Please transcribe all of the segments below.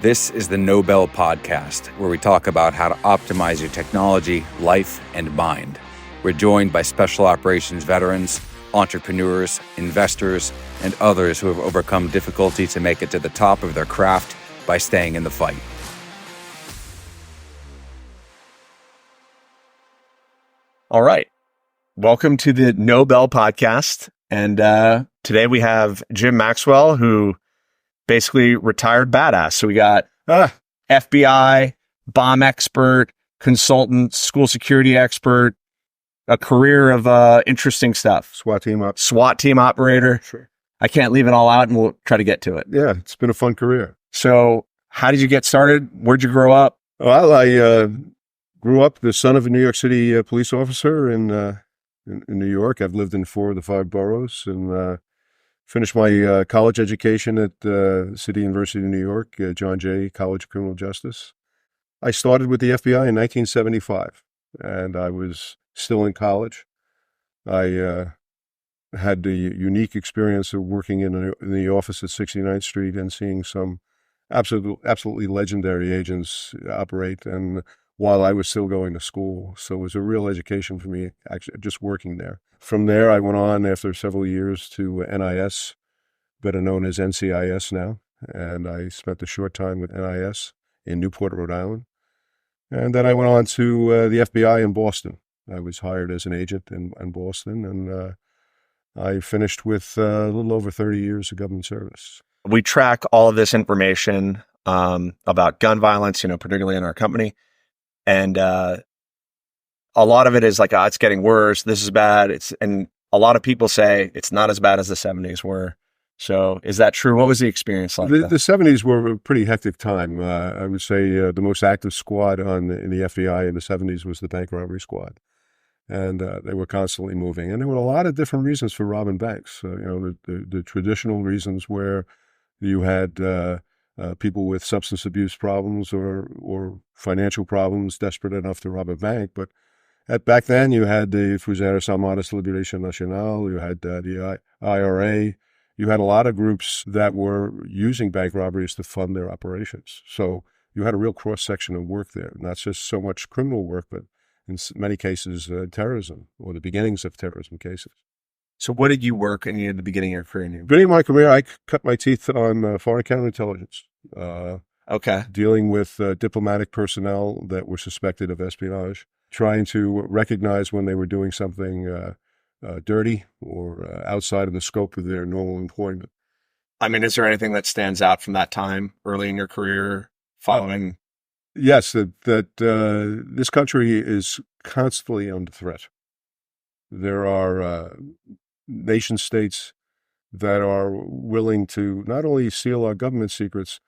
This is the Nobel Podcast, where we talk about how to optimize your technology, life, and mind. We're joined by special operations veterans, entrepreneurs, investors, and others who have overcome difficulty to make it to the top of their craft by staying in the fight. All right. Welcome to the Nobel Podcast. And today we have Jim Maxwell, who basically retired badass. So we got FBI, bomb expert, consultant, school security expert, a career of interesting stuff. SWAT team operator. Sure. I can't leave it all out and we'll try to get to it. Yeah, it's been a fun career. So how did you get started? Where'd you grow up? Well, I grew up the son of a New York City police officer in New York. I've lived in 4 of the 5 boroughs and finished my college education at City University of New York, John Jay College of Criminal Justice. I started with the FBI in 1975, and I was still in college. I had the unique experience of working in the office at 69th Street and seeing some absolutely legendary agents operate, and while I was still going to school. So it was a real education for me, actually, just working there. From there, I went on after several years to NIS, better known as NCIS now, and I spent a short time with NIS in Newport, Rhode Island. And then I went on to the FBI in Boston. I was hired as an agent in Boston, and I finished with a little over 30 years of government service. We track all of this information about gun violence, particularly in our company. And a lot of it is like, it's getting worse. This is bad. And a lot of people say it's not as bad as the 70s were. So is that true? What was the experience like? The 70s were a pretty hectic time. I would say the most active squad in the FBI in the 70s was the bank robbery squad. And they were constantly moving. And there were a lot of different reasons for robbing banks. The traditional reasons where you had people with substance abuse problems or financial problems desperate enough to rob a bank. But back then, you had the Fusiliers Armadas de Liberación Nacional, you had the IRA, you had a lot of groups that were using bank robberies to fund their operations. So you had a real cross-section of work there, not just so much criminal work, but in many cases, terrorism or the beginnings of terrorism cases. So what did you work in the beginning of your career? Beginning of my career, I cut my teeth on foreign counterintelligence. Okay. Dealing with diplomatic personnel that were suspected of espionage, trying to recognize when they were doing something dirty or outside of the scope of their normal employment. I mean, is there anything that stands out from that time early in your career following? Yes, that this country is constantly under threat. There are nation states that are willing to not only steal our government secrets,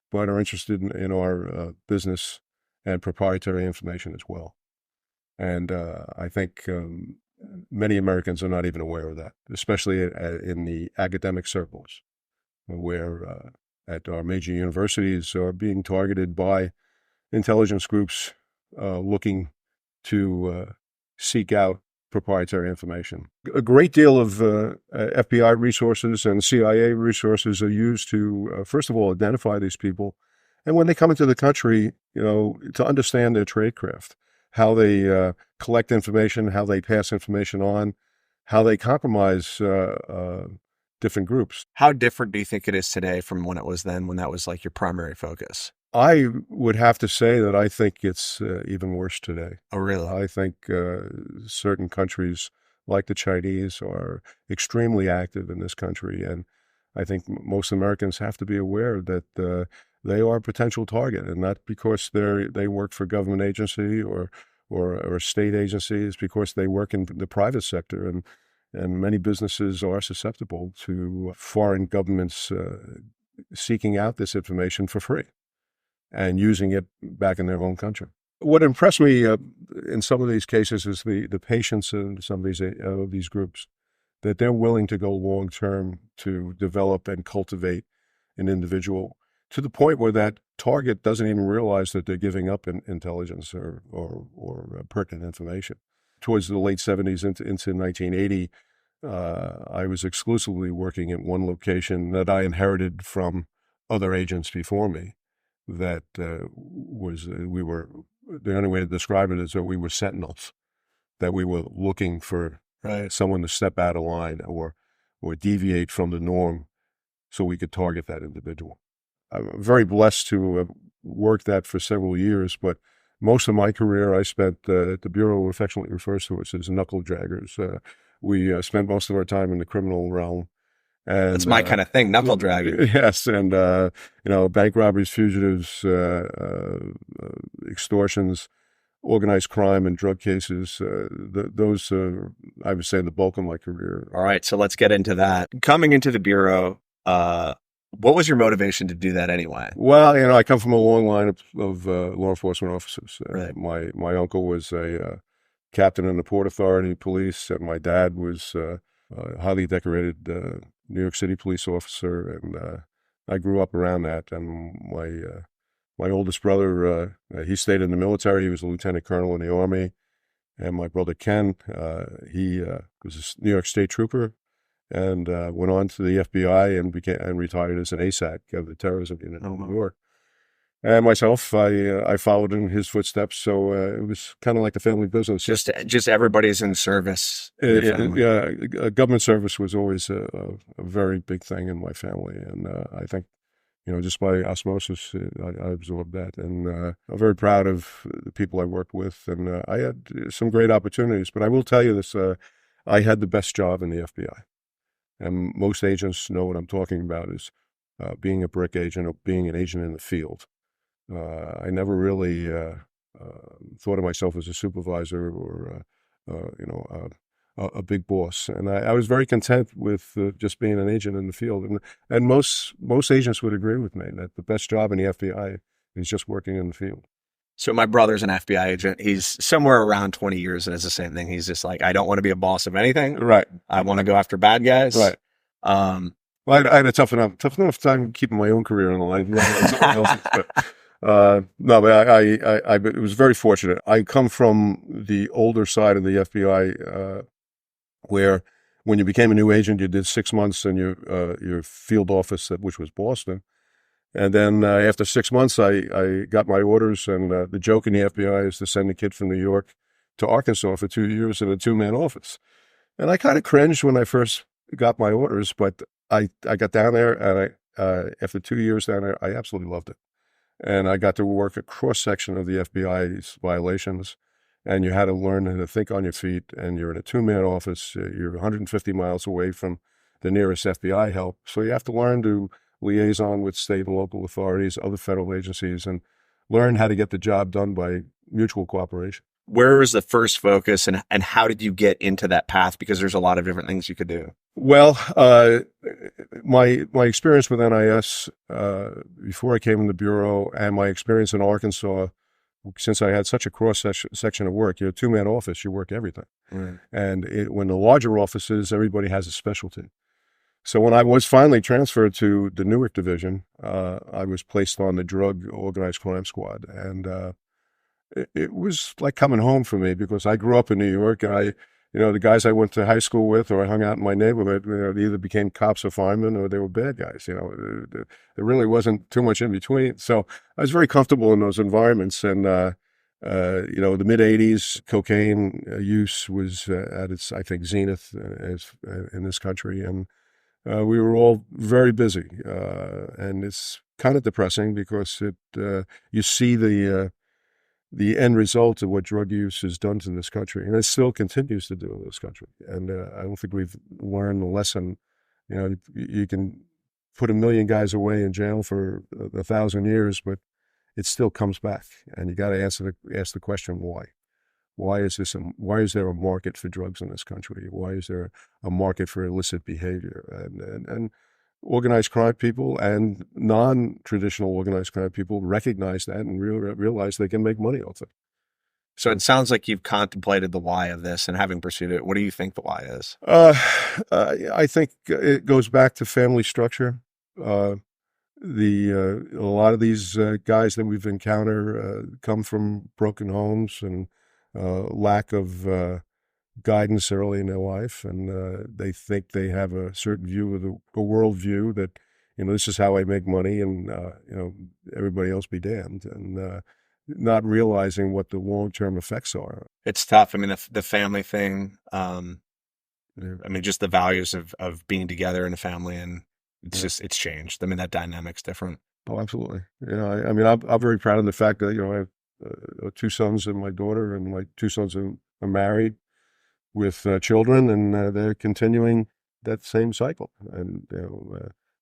but are interested in our business and proprietary information as well. And I think many Americans are not even aware of that, especially in the academic circles, where at our major universities are being targeted by intelligence groups looking to seek out proprietary information. A great deal of FBI resources and CIA resources are used to, first of all, identify these people. And when they come into the country, to understand their tradecraft, how they collect information, how they pass information on, how they compromise different groups. How different do you think it is today from when it was then, when that was like your primary focus? I would have to say that I think it's even worse today. Oh, really? I think certain countries like the Chinese are extremely active in this country. And I think most Americans have to be aware that they are a potential target, and not because they work for a government agency or a state agency. It's because they work in the private sector. And many businesses are susceptible to foreign governments seeking out this information for free and using it back in their own country. What impressed me in some of these cases is the patience of some of these groups, that they're willing to go long term to develop and cultivate an individual to the point where that target doesn't even realize that they're giving up intelligence or pertinent information. Towards the late 70s into 1980, I was exclusively working at one location that I inherited from other agents before me. that we were, the only way to describe it is that we were sentinels, that we were looking for someone to step out of line or deviate from the norm so we could target that individual. I'm very blessed to have worked that for several years, but most of my career I spent at the Bureau, affectionately refers to us as knuckle draggers. We spent most of our time in the criminal realm. And, that's my kind of thing, knuckle dragging. Yes, and bank robberies, fugitives, extortions, organized crime, and drug cases. Those are, I would say, the bulk of my career. All right, so let's get into that. Coming into the Bureau, what was your motivation to do that anyway? Well, I come from a long line of law enforcement officers. Right. My uncle was a captain in the Port Authority police, and my dad was a highly decorated New York City police officer, and I grew up around that. And my oldest brother, he stayed in the military. He was a lieutenant colonel in the Army. And my brother Ken, he was a New York State trooper, and went on to the FBI and retired as an ASAC of the terrorism unit in New York. And myself, I followed in his footsteps, so it was kind of like the family business. Just everybody's in service. Government service was always a very big thing in my family, and I think, just by osmosis, I absorbed that. And I'm very proud of the people I worked with, and I had some great opportunities. But I will tell you this: I had the best job in the FBI, and most agents know what I'm talking about is being a brick agent or being an agent in the field. I never really thought of myself as a supervisor or, a big boss. And I was very content with just being an agent in the field. And most agents would agree with me that the best job in the FBI is just working in the field. So my brother's an FBI agent. He's somewhere around 20 years and it's the same thing. He's just like, I don't want to be a boss of anything. Right. I want to go after bad guys. Right. Well, I had a tough enough time keeping my own career on the line. But I was very fortunate. I come from the older side of the FBI, where when you became a new agent, you did 6 months in your field office, which was Boston. And then after 6 months, I got my orders. And the joke in the FBI is to send a kid from New York to Arkansas for 2 years in a 2-man office. And I kind of cringed when I first got my orders, but I got down there, and after 2 years down there, I absolutely loved it. And I got to work a cross-section of the FBI's violations, and you had to learn how to think on your feet, and you're in a 2-man office. You're 150 miles away from the nearest FBI help. So you have to learn to liaison with state and local authorities, other federal agencies, and learn how to get the job done by mutual cooperation. Where was the first focus, and how did you get into that path? Because there's a lot of different things you could do. Well, my experience with NIS before I came in the Bureau, and my experience in Arkansas, since I had such a cross section of work, you're a 2-man office, you work everything. Right. And when the larger offices, everybody has a specialty. So when I was finally transferred to the Newark division, I was placed on the drug organized crime squad, and it was like coming home for me, because I grew up in New York, and the guys I went to high school with or I hung out in my neighborhood, they either became cops or firemen or they were bad guys. There really wasn't too much in between. So I was very comfortable in those environments. And, the mid 80s, cocaine use was at its, I think, zenith in this country. And we were all very busy. And it's kind of depressing, because you see the end result of what drug use has done to this country, and it still continues to do in this country. And I don't think we've learned the lesson. You can put 1 million guys away in jail for 1,000 years, but it still comes back. And you got to ask the question, why? Why is there a market for drugs in this country? Why is there a market for illicit behavior? And organized crime people and non-traditional organized crime people recognize that and realize they can make money off it. So it sounds like you've contemplated the why of this, and having pursued it, what do you think the why is? I think it goes back to family structure. A lot of these guys that we've encountered come from broken homes and lack of guidance early in their life, and they think they have a certain view of a world view that this is how I make money, and everybody else be damned, and not realizing what the long-term effects are. It's tough. I mean, the family thing. I mean, just the values of being together in a family, and it's changed. I mean, that dynamic's different. Oh, absolutely. I mean, I'm very proud of the fact that I have 2 sons and my daughter, and my 2 sons are married with children, and they're continuing that same cycle, and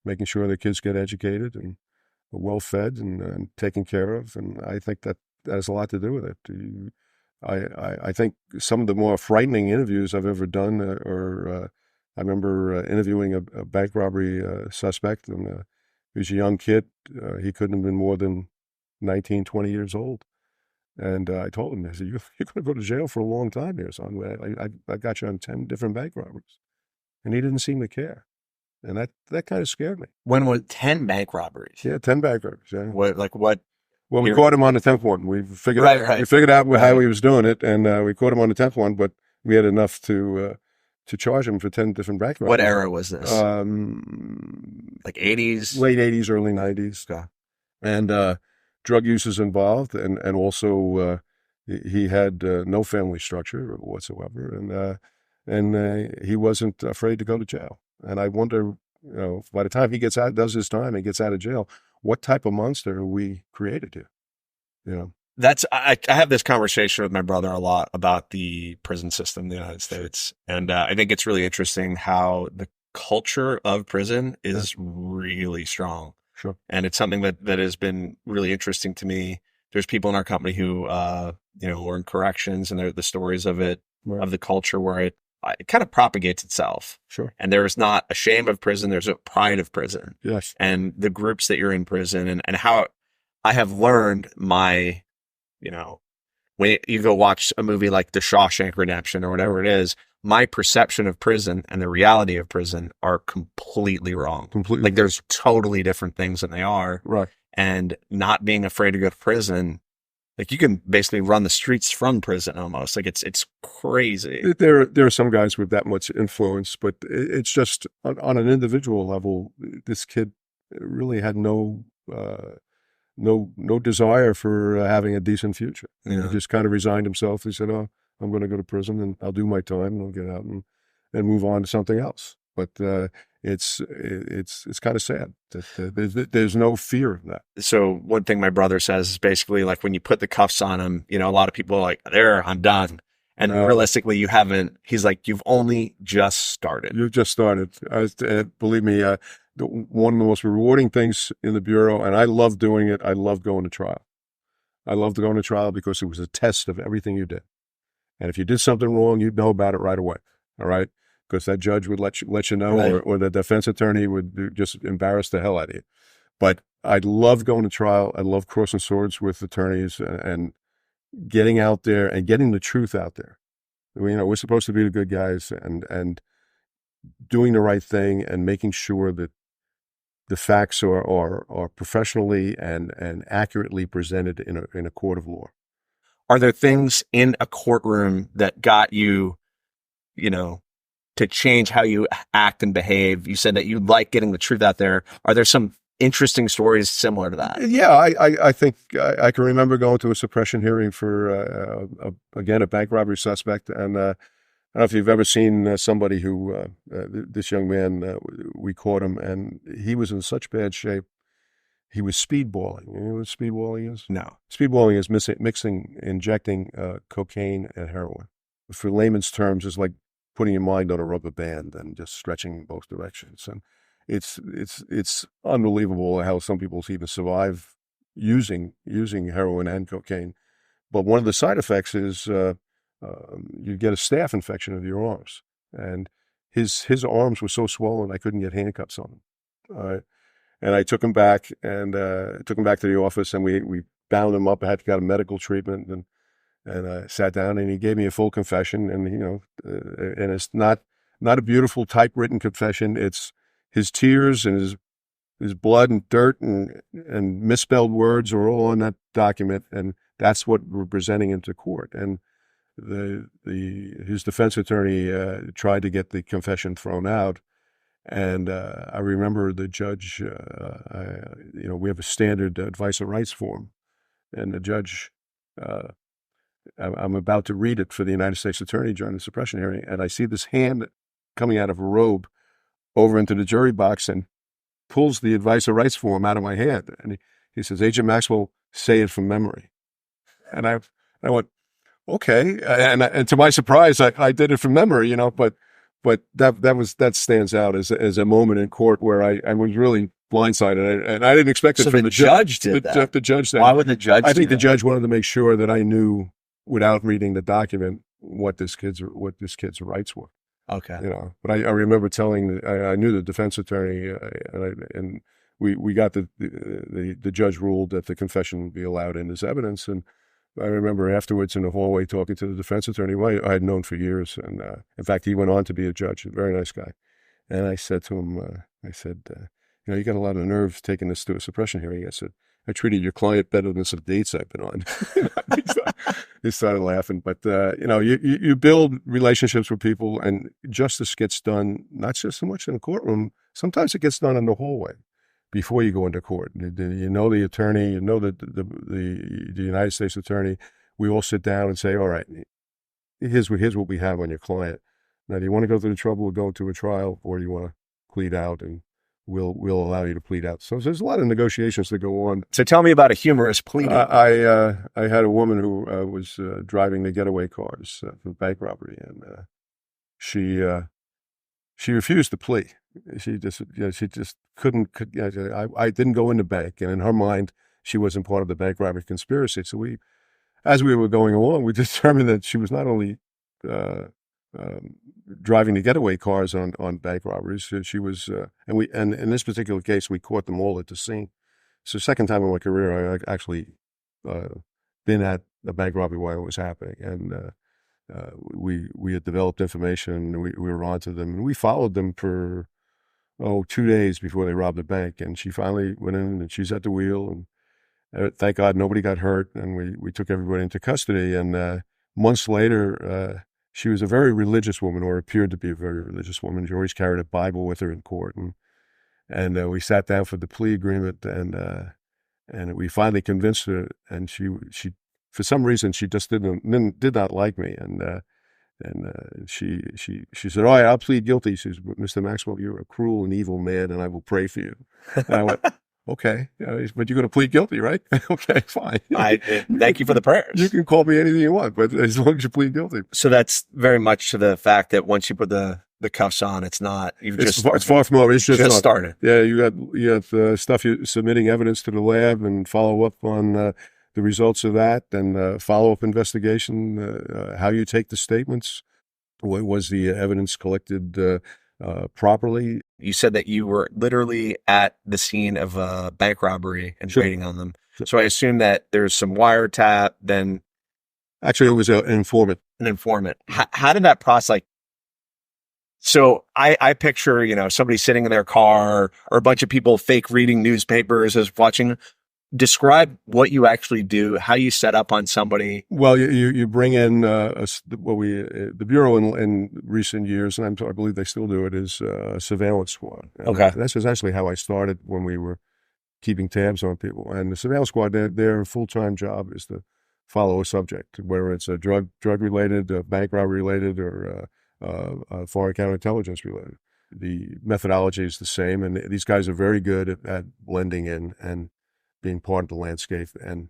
making sure their kids get educated and well fed and taken care of, and I think that has a lot to do with it. I think some of the more frightening interviews I've ever done I remember interviewing a bank robbery suspect, and he was a young kid. He couldn't have been more than 19, 20 years old. And I told him, I said, you're going to go to jail for a long time here, son. I got you on 10 different bank robberies. And he didn't seem to care. And that kind of scared me. When was 10 bank robberies? Yeah, 10 bank robberies. Yeah. What? Well, we caught him on the 10th one. We figured out how he was doing it, and we caught him on the 10th one, but we had enough to charge him for 10 different bank robberies. What era was this? Like 80s? Late 80s, early 90s. Okay. And drug use is involved, and also he had no family structure whatsoever, and he wasn't afraid to go to jail. And I wonder, by the time he gets out, does his time, and gets out of jail, what type of monster we created here? I have this conversation with my brother a lot about the prison system in the United States. And I think it's really interesting how the culture of prison is really strong. Sure. And it's something that has been really interesting to me. There's people in our company who, are in corrections, and they're the stories of it, Right. of the culture where it kind of propagates itself. Sure. And there's not a shame of prison. There's a pride of prison. Yes. And the groups that you're in prison, and how I have learned my, when you go watch a movie like The Shawshank Redemption or whatever it is, my perception of prison and the reality of prison are completely wrong. Completely. Like there's totally different things than they are. Right. And not being afraid to go to prison, like you can basically run the streets from prison almost. Like it's crazy. There are some guys with that much influence, but it's just on an individual level, this kid really had no desire for having a decent future. Yeah. He just kind of resigned himself. He said, "Oh, I'm going to go to prison, and I'll do my time, and I'll get out and move on to something else." But it's kind of sad that there's no fear of that. So one thing my brother says is basically like when you put the cuffs on him, a lot of people are like, "There, I'm done." And realistically, you haven't. He's like, "You've only just started." You've just started. Believe me, one of the most rewarding things in the Bureau, and I love doing it, I love going to trial. I loved going to trial because it was a test of everything you did. And if you did something wrong, you'd know about it right away. All right? Because that judge would let you know, Right. or the defense attorney would just embarrass the hell out of you. But I love going to trial. I love crossing swords with attorneys and getting out there and getting the truth out there. We're supposed to be the good guys, and doing the right thing and making sure that the facts are professionally and accurately presented in a court of law. Are there things in a courtroom that got you, to change how you act and behave? You said that you like getting the truth out there. Are there some interesting stories similar to that? Yeah, I think I can remember going to a suppression hearing for, again, a bank robbery suspect. And I don't know if you've ever seen somebody who, this young man, we caught him, and he was in such bad shape. He was speedballing. You know what speedballing is? No. Speedballing is injecting cocaine and heroin. For layman's terms, it's like putting your mind on a rubber band and just stretching in both directions. And it's unbelievable how some people even survive using heroin and cocaine. But one of the side effects is you get a staph infection of your arms. And his arms were so swollen I couldn't get handcuffs on him. All right. And I took him back to the office, and we bound him up. I had to get a medical treatment, and I sat down, and he gave me a full confession. And and it's not a beautiful typewritten confession. It's his tears and his blood and dirt and misspelled words are all on that document, and that's what we're presenting into court. And his defense attorney tried to get the confession thrown out. And I remember the judge, we have a standard advice of rights form, and the judge, I'm about to read it for the United States Attorney during the suppression hearing, and I see this hand coming out of a robe over into the jury box and pulls the advice of rights form out of my hand. And he says, "Agent Maxwell, say it from memory." And I went, okay. And to my surprise, I did it from memory, but that stands out as a moment in court where I was really blindsided, and I didn't expect it So from the judge did that. The judge said, Why would the judge? I think do the judge wanted to make sure that I knew, without reading the document, what this kid's rights were. that? Okay. But I remember I knew the defense attorney, and we got the judge ruled that the confession would be allowed in as evidence. And I remember afterwards in the hallway talking to the defense attorney, who I had known for years. And in fact, he went on to be a judge, a very nice guy. And I said to him, you got a lot of nerve taking this to a suppression hearing. I said, "I treated your client better than some dates I've been on." He started laughing. But, you build relationships with people, and justice gets done, not just so much in the courtroom. Sometimes it gets done in the hallway before you go into court. You know the attorney, you know the United States attorney. We all sit down and say, "All right, here's what we have on your client. Now, do you want to go through the trouble of going to a trial, or do you want to plead out, and we'll allow you to plead out?" So there's a lot of negotiations that go on. So tell me about a humorous plea. I had a woman who was driving the getaway cars for bank robbery, and she refused to plea. She just couldn't. I didn't go in the bank, and in her mind, she wasn't part of the bank robbery conspiracy. So as we were going along, we determined that she was not only driving the getaway cars on bank robberies. She was, and in this particular case, we caught them all at the scene. It's the second time in my career I actually been at a bank robbery while it was happening, and we had developed information, and we were onto them, and we followed them for 2 days before they robbed the bank. And she finally went in, and she's at the wheel, and thank God nobody got hurt, and we took everybody into custody. And months later, she was a very religious woman, or appeared to be a very religious woman. She always carried a Bible with her in court, and we sat down for the plea agreement, and we finally convinced her. And she for some reason, she just did not like me, and she said, "Oh, I'll plead guilty." She says, "Mr. Maxwell, you're a cruel and evil man, and I will pray for you." And I went, "Okay, but you're going to plead guilty, right?" "Okay, fine." Thank you for the prayers. You can call me anything you want, but as long as you plead guilty. So that's very much to the fact that once you put the cuffs on, it's not. It's far from over. It's just started. Yeah, you have stuff. You're submitting evidence to the lab and follow up on the results of that, and follow up investigation. How you take the statements. Was the evidence collected properly? You said that you were literally at the scene of a bank robbery and waiting on them. So I assume that there's some wiretap. Then, actually, it was an informant. An informant. How did that process? So I picture somebody sitting in their car, or a bunch of people fake reading newspapers as watching. Describe what you actually do, how you set up on somebody. Well, you bring in the Bureau in recent years, and I believe they still do it, is a surveillance squad. Okay. That's essentially how I started when we were keeping tabs on people. And the surveillance squad, their full-time job is to follow a subject, whether it's a drug-related, bank robbery-related, or foreign counterintelligence related. The methodology is the same, and these guys are very good at blending in and being part of the landscape, and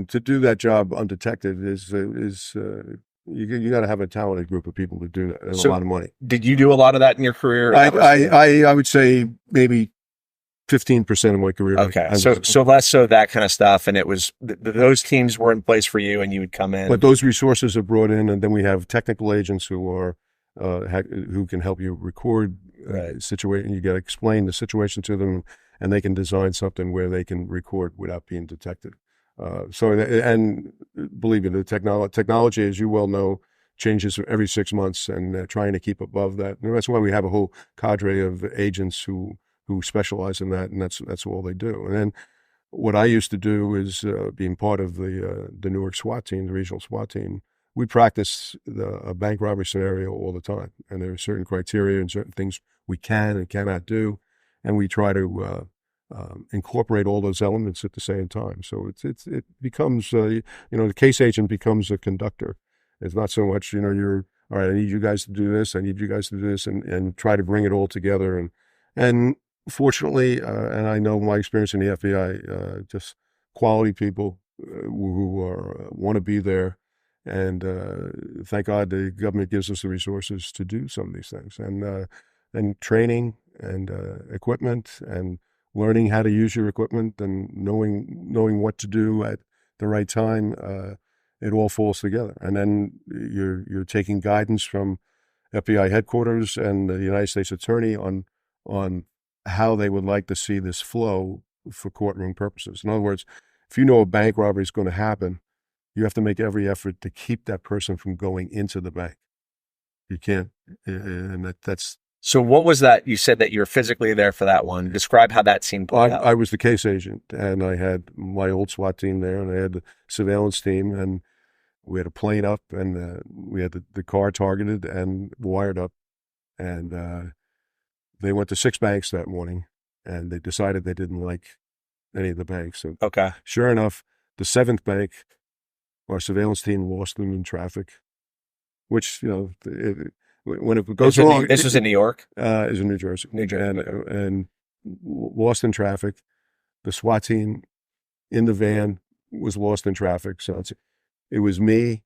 to do that job undetected is you got to have a talented group of people to do that, and a lot of money. Did you do a lot of that in your career? I would say maybe 15% of my career. Okay, so less so that kind of stuff, and it was those teams were in place for you, and you would come in. But those resources are brought in, and then we have technical agents who can help you record situation. You got to explain the situation to them, and they can design something where they can record without being detected. And believe me, the technology, as you well know, changes every 6 months, and trying to keep above that. And that's why we have a whole cadre of agents who specialize in that, and that's all they do. And then what I used to do is being part of the Newark SWAT team, the regional SWAT team. we practice a bank robbery scenario all the time, and there are certain criteria and certain things we can and cannot do, and we try to incorporate all those elements at the same time. So it becomes the case agent becomes a conductor. It's not so much you're all right. I need you guys to do this. I need you guys to do this, and try to bring it all together. And fortunately, and I know my experience in the FBI, just quality people who want to be there. And thank God the government gives us the resources to do some of these things, and training and equipment and learning how to use your equipment and knowing what to do at the right time. It all falls together, and then you're taking guidance from FBI headquarters and the United States Attorney on how they would like to see this flow for courtroom purposes. In other words, if you know a bank robbery is going to happen, you have to make every effort to keep that person from going into the bank. You can't, and that's. So what was that? You said that you're physically there for that one. Describe how that scene played out. I was the case agent, and I had my old SWAT team there, and I had the surveillance team, and we had a plane up, and we had the car targeted and wired up, and they went to 6 banks that morning, and they decided they didn't like any of the banks. So okay. Sure enough, the 7th bank, our surveillance team lost them in traffic, which, when it goes wrong. This was in New York? It was in New Jersey. New Jersey. And lost in traffic. The SWAT team in the van was lost in traffic. So it was me,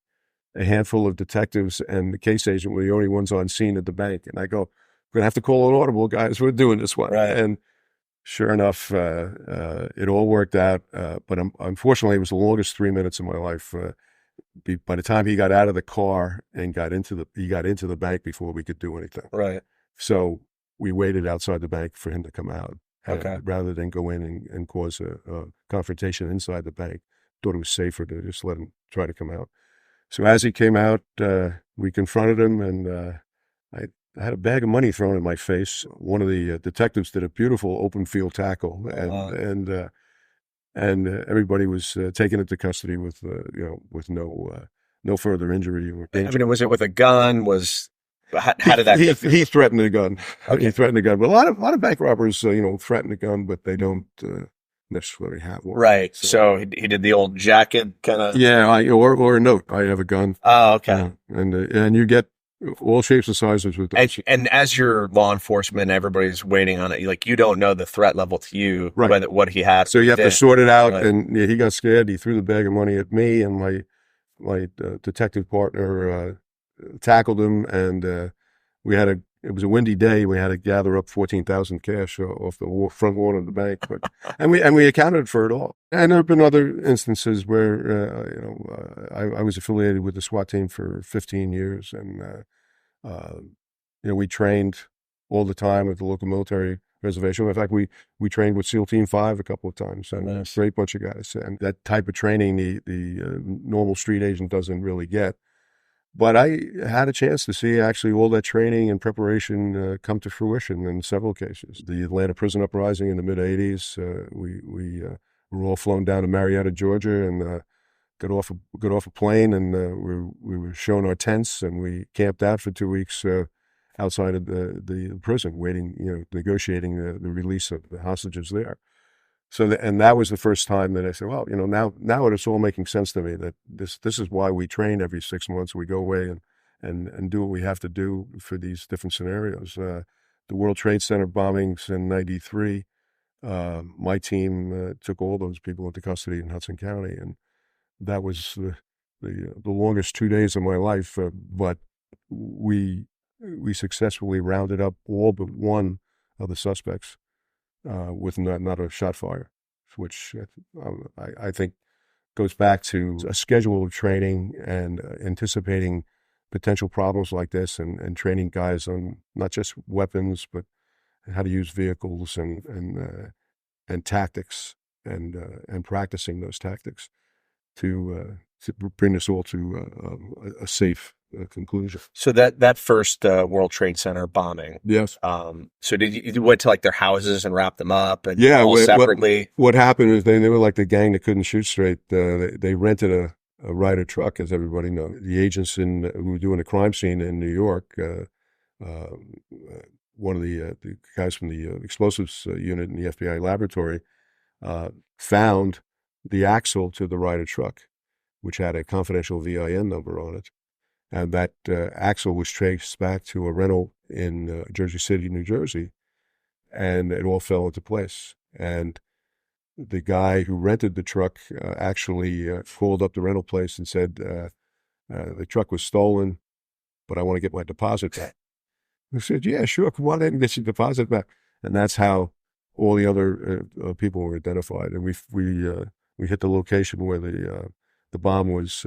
a handful of detectives, and the case agent were the only ones on scene at the bank. And I go, we're going to have to call an audible, guys. We're doing this one. Right. And sure enough, it all worked out. But unfortunately, it was the longest 3 minutes of my life. By the time he got out of the car and got into the bank before we could do anything. Right. So we waited outside the bank for him to come out. Okay. Rather than go in and cause a confrontation inside the bank. Thought it was safer to just let him try to come out. So as he came out, we confronted him, and I had a bag of money thrown in my face. One of the detectives did a beautiful open field tackle, and everybody was taken into custody with no further injury or danger. Was it with a gun? How did that? He threatened a gun. Okay. He threatened a gun. But a lot of bank robbers, threaten a gun, but they don't necessarily have one. Right. So he did the old jacket kind of. Yeah, or a note. I have a gun. Oh, okay. And you get all shapes and sizes with those. And as your law enforcement, everybody's waiting on it. Like, you don't know the threat level to you, right? What he had. So you have to sort it out. Right. And he got scared. He threw the bag of money at me, and my detective partner tackled him. And it was a windy day. We had to gather up 14,000 cash off the front lawn of the bank, and we accounted for it all. And there have been other instances where I was affiliated with the SWAT team for 15 years, and we trained all the time at the local military reservation. In fact, we trained with SEAL Team 5 a couple of times, and a great bunch of guys. And that type of training the normal street agent doesn't really get. But I had a chance to see actually all that training and preparation come to fruition in several cases. The Atlanta prison uprising in the mid-'80s, we were all flown down to Marietta, Georgia, and got off a plane, and we were shown our tents, and we camped out for 2 weeks outside of the prison, waiting, negotiating the release of the hostages there. So, and that was the first time that I said, well, now it's all making sense to me that this is why we train every 6 months. We go away and do what we have to do for these different scenarios. The World Trade Center bombings in '93, my team took all those people into custody in Hudson County, and that was the longest 2 days of my life. But we successfully rounded up all but one of the suspects. With not a shot fire, which I think goes back to a schedule of training and anticipating potential problems like this, and training guys on not just weapons, but how to use vehicles and tactics, and practicing those tactics to bring us all to a safe conclusion. So that first World Trade Center bombing. Yes. So did you went to like their houses and wrap them up and all separately? What happened is they were like the gang that couldn't shoot straight. They rented Ryder truck, as everybody knows. The agents who were doing a crime scene in New York, one of the guys from the explosives unit in the FBI laboratory found the axle to the Ryder truck, which had a confidential VIN number on it. And that axle was traced back to a rental in Jersey City, New Jersey, and it all fell into place. And the guy who rented the truck actually called up the rental place and said, the truck was stolen, but I want to get my deposit back. I said, yeah, sure, come on in and get your deposit back. And that's how all the other people were identified. And we hit the location where the bomb was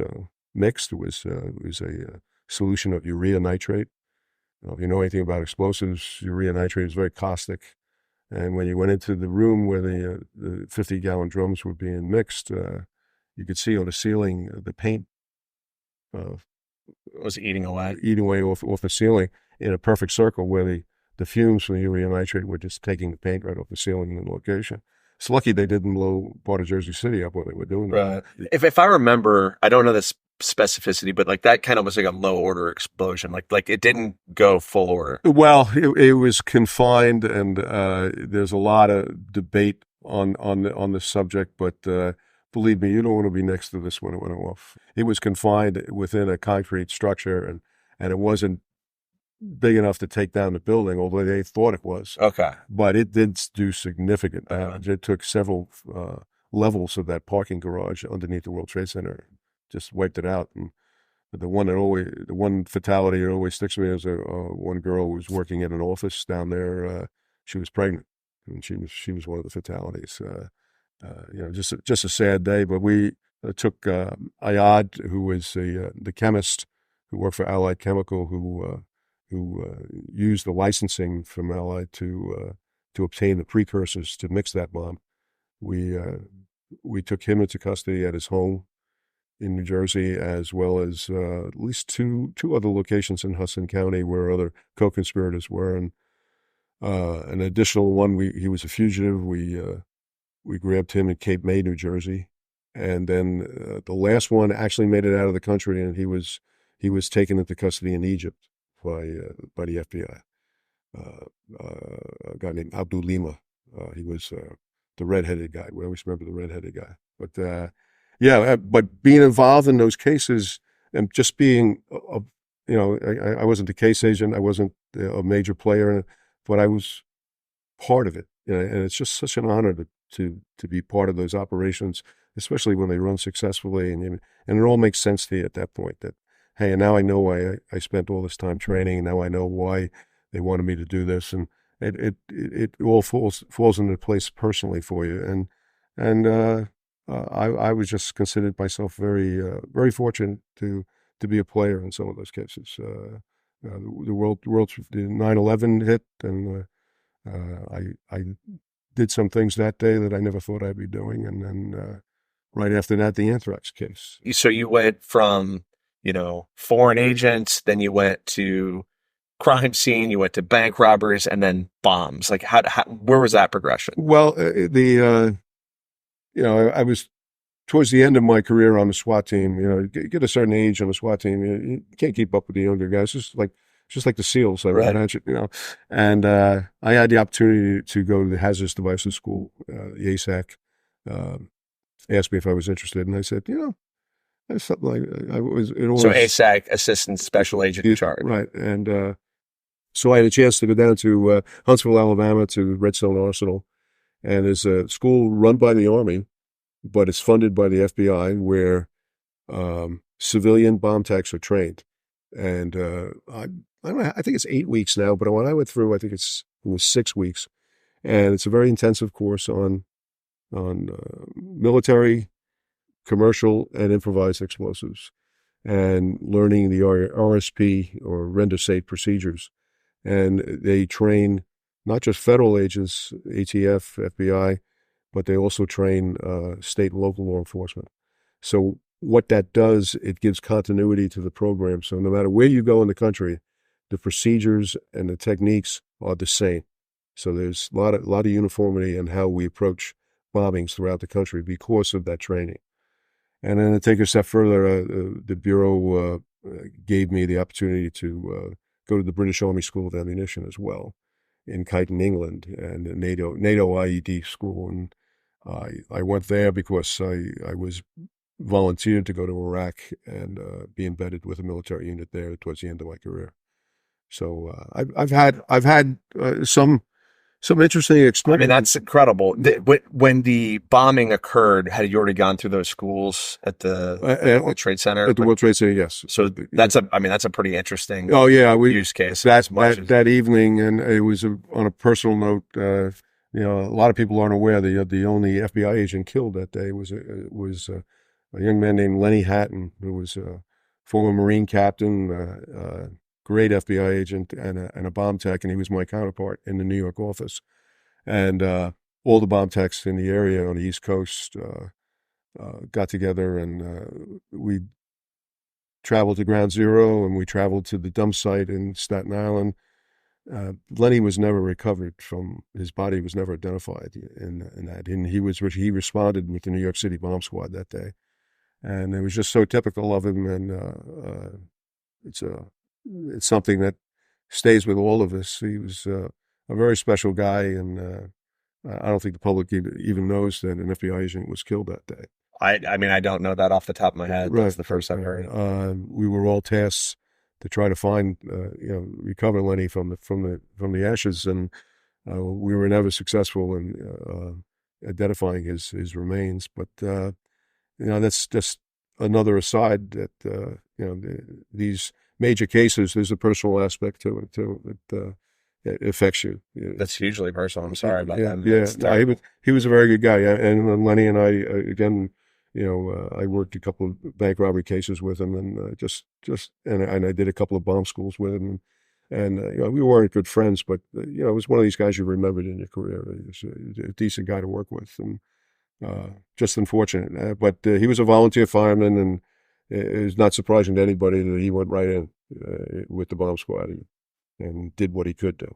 mixed. It was a solution of urea nitrate. If you know anything about explosives, urea nitrate is very caustic. And when you went into the room where the 50-gallon drums were being mixed, you could see on the ceiling the paint was eating away off the ceiling in a perfect circle where the fumes from the urea nitrate were just taking the paint right off the ceiling in the location. It's lucky they didn't blow part of Jersey City up when they were doing that. Right. If I remember, I don't know the specificity, but like that kind of was like a low order explosion. Like it didn't go full order. Well, it was confined, and there's a lot of debate on the subject. But believe me, you don't want to be next to this when it went off. It was confined within a concrete structure, and it wasn't big enough to take down the building, although they thought it was. Okay. But it did do significant damage. It took several levels of that parking garage underneath the World Trade Center, just wiped it out. And the one fatality that always sticks with me is one girl who was working in an office down there. She was pregnant, and she was one of the fatalities. Just a sad day. But we took Ayad, who was the chemist who worked for Allied Chemical, who used the licensing from Allied to obtain the precursors to mix that bomb. We took him into custody at his home in New Jersey, as well as at least two other locations in Hudson County where other co-conspirators were, and an additional one. He was a fugitive. We grabbed him in Cape May, New Jersey, and then the last one actually made it out of the country, and he was taken into custody in Egypt by the FBI. A guy named Abdul Lima. He was the redheaded guy. We always remember the redheaded guy. But but being involved in those cases and just being, I wasn't a case agent. I wasn't a major player in it, but I was part of it. And it's just such an honor to be part of those operations, especially when they run successfully. And it all makes sense to you at that point that, hey, and now I know why I spent all this time training. Now I know why they wanted me to do this, and it all falls into place personally for you. And I was just considered myself very very fortunate to be a player in some of those cases. The 9/11 hit, and I did some things that day that I never thought I'd be doing, and then right after that, the anthrax case. So you went from foreign agents, then you went to crime scene, you went to bank robberies, and then bombs. Like where was that progression? Well, I was towards the end of my career on the SWAT team. You get a certain age on the SWAT team, you can't keep up with the younger guys. Just like the SEALs, right. And I had the opportunity to go to the Hazardous Devices School, the ASAC. Asked me if I was interested, and I said, that's something like I was. So ASAC, Assistant Special Agent in Charge, right? And so I had a chance to go down to Huntsville, Alabama, to Redstone Arsenal, and there's a school run by the Army, but it's funded by the FBI, where civilian bomb techs are trained. And I don't know, I think it's 8 weeks now, but when I went through, I think it was 6 weeks, and it's a very intensive course on military, commercial, and improvised explosives, and learning the RSP, or render safe procedures. And they train not just federal agents, ATF, FBI, but they also train state and local law enforcement. So what that does, it gives continuity to the program. So no matter where you go in the country, the procedures and the techniques are the same. So there's a lot of uniformity in how we approach bombings throughout the country because of that training. And then to take a step further, the Bureau gave me the opportunity to go to the British Army School of Ammunition as well in Kyneton, England, and a NATO IED school. And I went there because I was volunteered to go to Iraq and be embedded with a military unit there towards the end of my career. So I've had some interesting I experience. mean, that's incredible. When the bombing occurred, had you already gone through those schools at the World Trade Center? At the World Trade Center, yes. So that's a pretty interesting oh yeah use case. That evening, and it was on a personal note. A lot of people aren't aware the only FBI agent killed that day was a young man named Lenny Hatton, who was a former Marine captain, great FBI agent, and a bomb tech, and he was my counterpart in the New York office. And all the bomb techs in the area on the East Coast got together, and we traveled to Ground Zero, and we traveled to the dump site in Staten Island. Lenny was never recovered from his body; was never identified in that. And he responded with the New York City bomb squad that day, and it was just so typical of him. And it's something that stays with all of us. He was a very special guy, and I don't think the public even knows that an FBI agent was killed that day. I mean, I don't know that off the top of my head. Right. That's the first I've heard. We were all tasked to try to find, recover Lenny from the ashes, and we were never successful in identifying his remains. But that's just another aside that these major cases, there's a personal aspect to it too. It affects you. That's hugely personal. I'm sorry about that. Yeah, he was a very good guy. And Lenny and I, again, I worked a couple of bank robbery cases with him, and and I did a couple of bomb schools with him, and we weren't good friends, but it was one of these guys you remembered in your career. He was a decent guy to work with, and just unfortunate. But he was a volunteer fireman, and it was not surprising to anybody that he went right in with the bomb squad and did what he could do.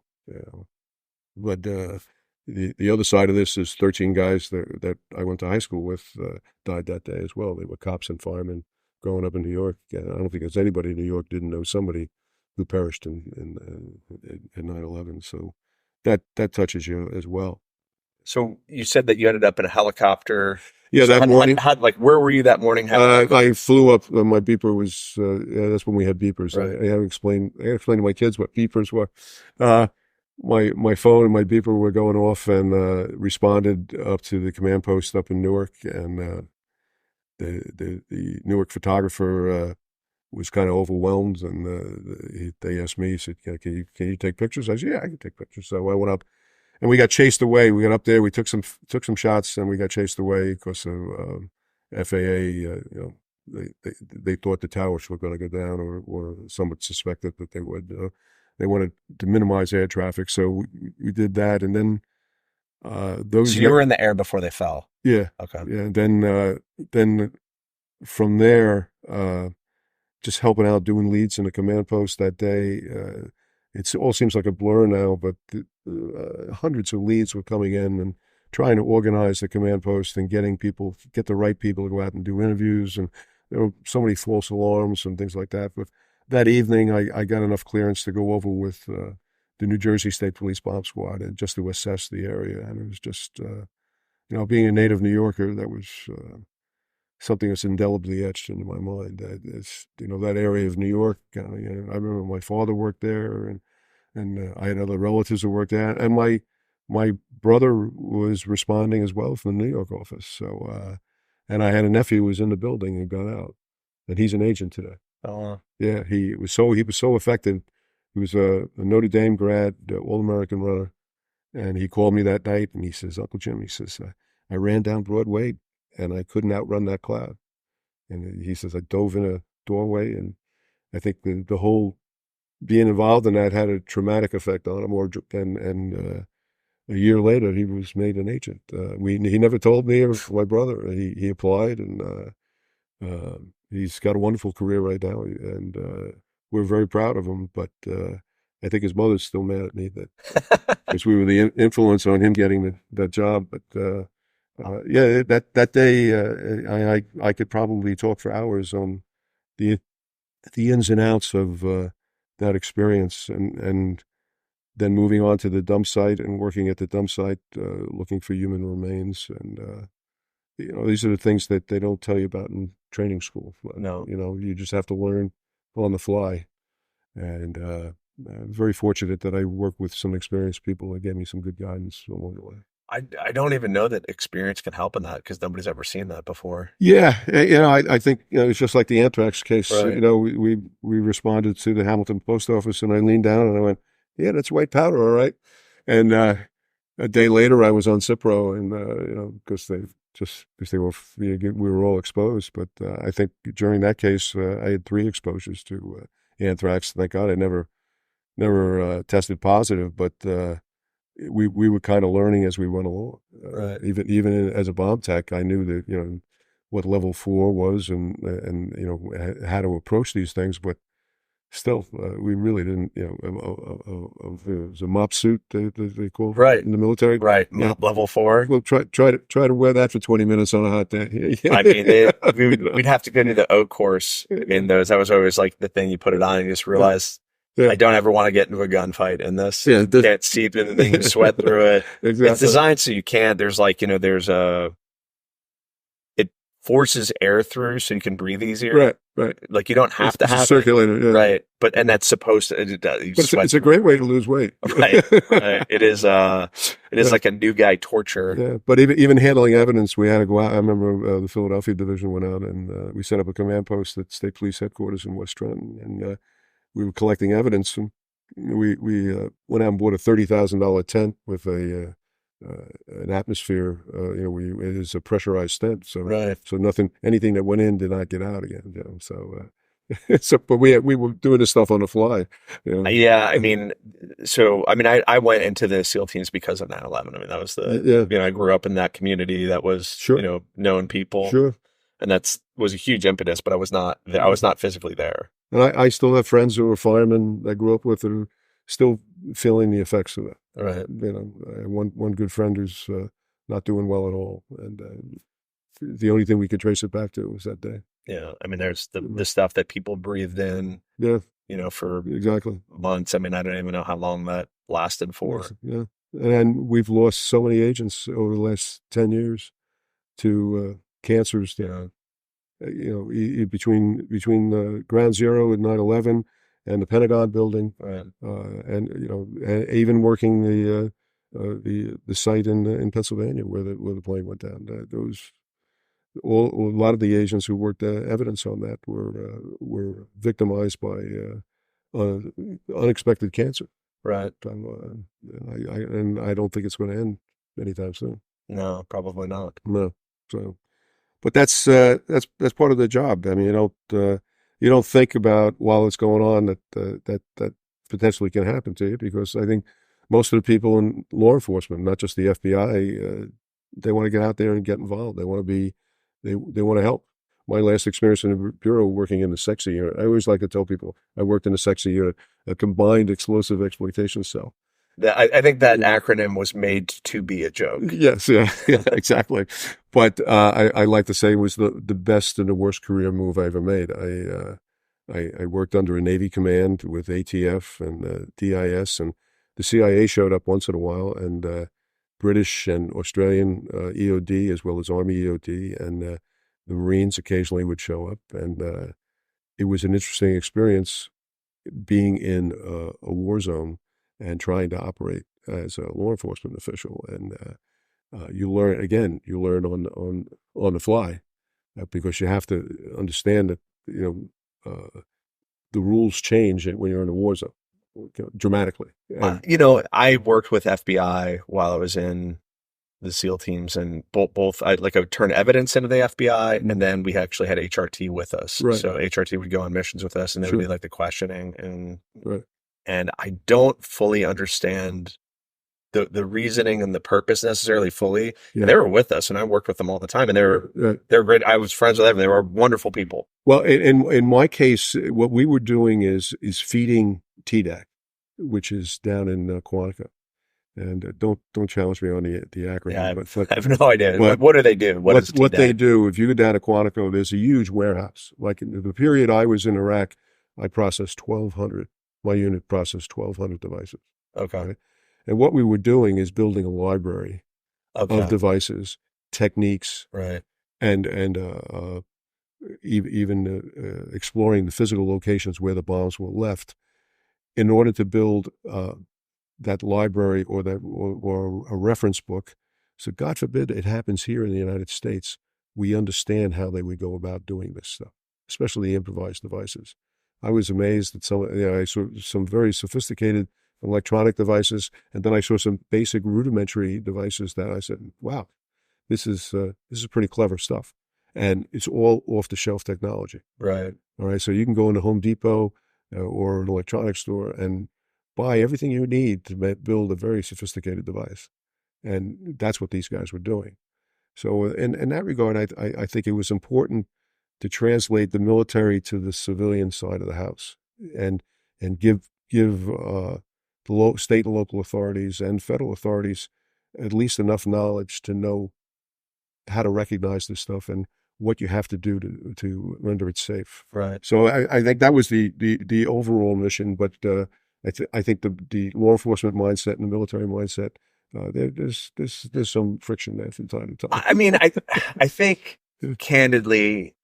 But the other side of this is 13 guys that I went to high school with died that day as well. They were cops and firemen growing up in New York. I don't think there's anybody in New York didn't know somebody who perished in 9/11. So that touches you as well. So you said that you ended up in a helicopter. Yeah, that morning. Where were you that morning? I flew up. My beeper was. That's when we had beepers. Right. I had to explain to my kids what beepers were. My phone and my beeper were going off, and responded up to the command post up in Newark, and the Newark photographer was kind of overwhelmed, and they asked me. He said, "Can you take pictures?" I said, "Yeah, I can take pictures." So I went up. And we got chased away. We got up there. We took some shots, and we got chased away because of FAA. They thought the towers were going to go down, or somewhat suspected that they would. They wanted to minimize air traffic, so we did that. And then those. So you were in the air before they fell. Yeah. Okay. Yeah. And then from there, just helping out, doing leads in the command post that day. It all seems like a blur now, but hundreds of leads were coming in, and trying to organize the command post and get the right people to go out and do interviews. And there were so many false alarms and things like that. But that evening, I got enough clearance to go over with the New Jersey State Police Bomb Squad and just to assess the area. And it was just, being a native New Yorker, that was something that's indelibly etched into my mind. That area of New York. I remember my father worked there, and I had other relatives who worked there, and my brother was responding as well from the New York office. So, and I had a nephew who was in the building and got out, and he's an agent today. Oh, yeah, he was so effective. He was a Notre Dame grad, All-American runner, and he called me that night, and he says, "Uncle Jim," he says, "I ran down Broadway, and I couldn't outrun that cloud." And he says, "I dove in a doorway," and I think the whole being involved in that had a traumatic effect on him. And a year later, he was made an agent. He never told me or my brother. He applied, and he's got a wonderful career right now, and we're very proud of him. But I think his mother's still mad at me that because we were the influence on him getting that job. But Yeah, that day, I could probably talk for hours on the the ins and outs of that experience, and then moving on to the dump site and working at the dump site, looking for human remains, and these are the things that they don't tell you about in training school. No. You just have to learn on the fly, and I'm very fortunate that I work with some experienced people that gave me some good guidance along the way. I don't even know that experience can help in that because nobody's ever seen that before. Yeah, I think it's just like the anthrax case. Right. We responded to the Hamilton post office, and I leaned down and I went, "Yeah, that's white powder, all right." And a day later, I was on Cipro, and because we were all exposed. But I think during that case, I had 3 exposures to anthrax. Thank God, I never tested positive, but we were kind of learning as we went along. Right. Even as a bomb tech, I knew that what level 4 was, and how to approach these things. But still, we really didn't. It was a mop suit they call it Right. in the military. Right. Yeah. Level 4. Well, try to wear that for 20 minutes on a hot day. I mean, we'd have to go to the O course in those. That was always like the thing. You put it on and you just realize, Yeah. I don't ever want to get into a gunfight in this. Yeah, You can't see through the thing, you sweat through it. Exactly. It's designed so you can't. There's it forces air through so you can breathe easier. Right. Like you don't have to It's a have circulator. it. Yeah. Right. And that's supposed to, you But sweat it's a great way to lose weight. Right. It is like a new guy torture. Yeah, but even handling evidence, we had to go out. I remember the Philadelphia division went out, and we set up a command post at State Police Headquarters in West Trenton, and we were collecting evidence. And we went out and bought a $30,000 tent with an atmosphere. It is a pressurized tent, so Right. so anything that went in did not get out again. But we were doing this stuff on the fly. Yeah, I went into the SEAL teams because of 9/11. I mean, that was I grew up in that community that was, Sure. known people. Sure. And was a huge impetus, but I was not there. I was not physically there. And I still have friends who are firemen that I grew up with that are still feeling the effects of that. Right. I have one good friend who's not doing well at all, and the only thing we could trace it back to was that day. Yeah. I mean, there's the stuff that people breathed in, Yeah, for exactly. months. I mean, I don't even know how long that lasted for. Yeah, and we've lost so many agents over the last 10 years to cancers. Yeah. Between Ground Zero and 9/11 and the Pentagon building, Right. and even working the site in Pennsylvania where the plane went down. A lot of the agents who worked evidence on that were victimized by unexpected cancer. Right. I don't think it's going to end anytime soon. No, probably not. No. So, but that's part of the job. I mean, you don't think about while it's going on that potentially can happen to you, because I think most of the people in law enforcement, not just the FBI, they want to get out there and get involved. They want to help. My last experience in the bureau working in the sexy unit, I always like to tell people I worked in a sexy unit, a combined explosive exploitation cell. I think that acronym was made to be a joke. Yes, yeah, exactly. But I like to say it was the best and the worst career move I ever made. I worked under a Navy command with ATF and DIS, and the CIA showed up once in a while, and British and Australian EOD, as well as Army EOD, and the Marines occasionally would show up. And it was an interesting experience being in a war zone and trying to operate as a law enforcement official. And you learn on the fly, because you have to understand that the rules change when you're in a war zone dramatically. I worked with FBI while I was in the SEAL teams, and both I would turn evidence into the FBI, and then we actually had HRT with us. Right. So HRT would go on missions with us, and they would be like the questioning, and Right. and I don't fully understand the reasoning and the purpose necessarily fully. Yeah. And they were with us, and I worked with them all the time, and they're great. I was friends with them. They were wonderful people. Well, in my case, what we were doing is feeding TDAC, which is down in Quantico. And don't challenge me on the acronym. Yeah, but I have no idea. but What do they do? what they do, if you go down to Quantico, there's a huge warehouse. Like in the period I was in Iraq, I processed 1,200. My unit processed 1,200 devices. Okay. Right? And what we were doing is building a library of devices, techniques, Right. and even exploring the physical locations where the bombs were left in order to build that library or a reference book. So God forbid it happens here in the United States, we understand how they would go about doing this stuff, especially improvised devices. I was amazed that I saw some very sophisticated electronic devices, and then I saw some basic rudimentary devices that I said, wow, this is pretty clever stuff. And it's all off-the-shelf technology. Right. All right, so you can go into Home Depot or an electronics store and buy everything you need to build a very sophisticated device. And that's what these guys were doing. So in that regard, I think it was important to translate the military to the civilian side of the house and give the state and local authorities and federal authorities at least enough knowledge to know how to recognize this stuff and what you have to do to render it safe. Right. So I think that was the overall mission, but I think the law enforcement mindset and the military mindset, there's some friction there from time to time. I mean, I think candidly,